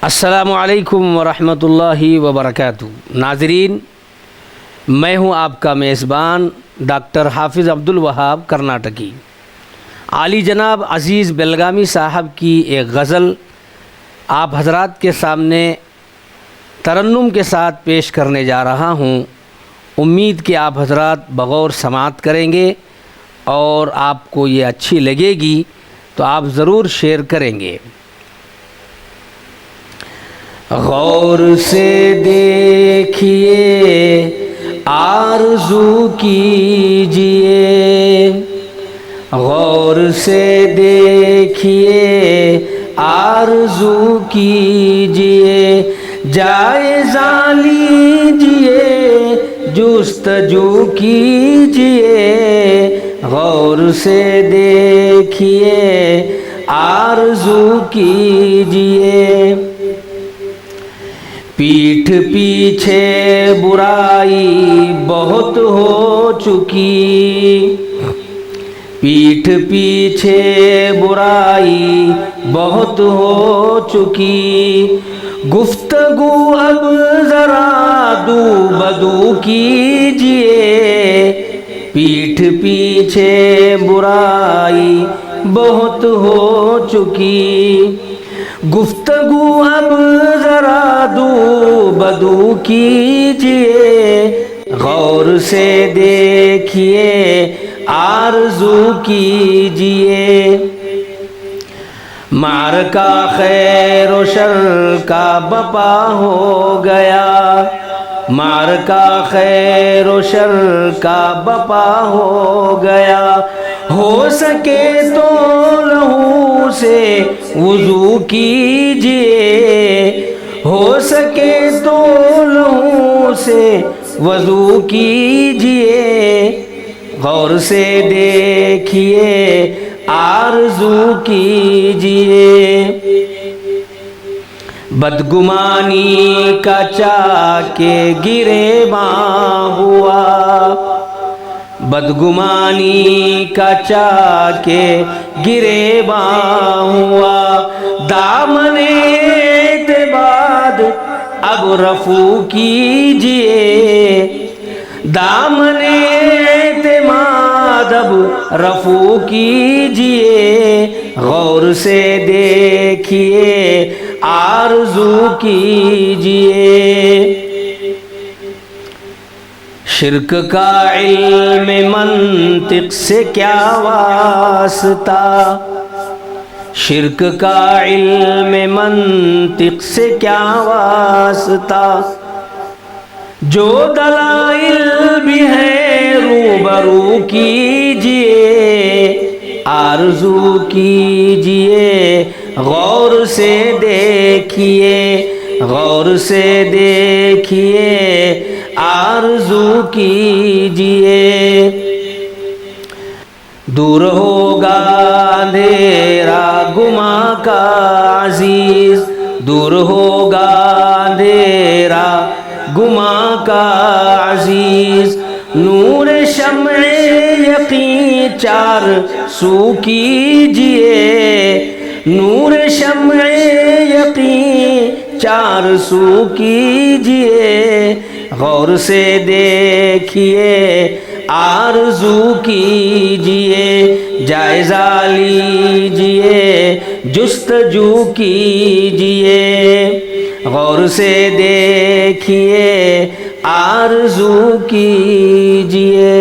अस्सलामुअलैकुम वरहमतुल्लाहि वबरकातुहू। नाज़रीन, मैं हूं आपका मेज़बान डॉक्टर हाफिज़ अब्दुल वहाब कर्नाटकी। आली जनाब अज़ीज़ बेलगामी साहब की एक गज़ल आप हज़रात के सामने तरन्नुम के साथ पेश करने जा रहा हूं। उम्मीद कि आप हज़रात बग़ौर समात करेंगे और आपको ये अच्छी लगेगी तो आप ज़रूर शेयर करेंगे। गौर से देखिए, आरज़ू कीजिए, गौर से देखिए, आरज़ू कीजिए, जायज़ा लीजिए, जुस्तजू कीजिए, गौर से देखिए, आरज़ू कीजिए। पीठ पीछे बुराई बहुत हो चुकी, पीठ पीछे बुराई बहुत हो चुकी, गुफ्तगू अब ज़रा दू बदू कीजिए, पीठ पीछे बुराई बहुत हो चुकी, गुफ्तगू अब ज़रा दू बदू कीजिए, गौर से देखिए, आरज़ू कीजिए। मार का खैर व शर का बपा हो गया, मार का खैर व शर का बपा हो गया, हो सके तो लहू से वुज़ू कीजिए, हो सके तो लहू से वज़ू कीजिए, गौर से देखिए, आरज़ू कीजिए। बदगुमानी का चाके गिरेबां हुआ, बदगुमानी का चाके गिरेबां हुआ, दामने एतबाद अब रफू कीजिए, दामने एतमाद अब रफू कीजिए, गौर से देखिए, आरज़ू कीजिए। शिर्क का इल्म मंतिक से क्या वास्ता, शिर्क का इल्म मंतिक से क्या वास्ता, जो दलाइल भी है रूबरू कीजिए, आरज़ू कीजिए, गौर से देखिए, गौर से देखिए, आरज़ू कीजिए। दूर होगा अंधेरा गुमा का अज़ीज़, दूर होगा अंधेरा गुमा का अज़ीज़, नूर शम्ए यक़ीन चार सू कीजिए, नूर शम्ए यक़ीन चार सू कीजिए, गौर से देखिए, आरज़ू कीजिए, जायज़ा लीजिए, जुस्तजू कीजिए, गौर से देखिए, आरज़ू कीजिए।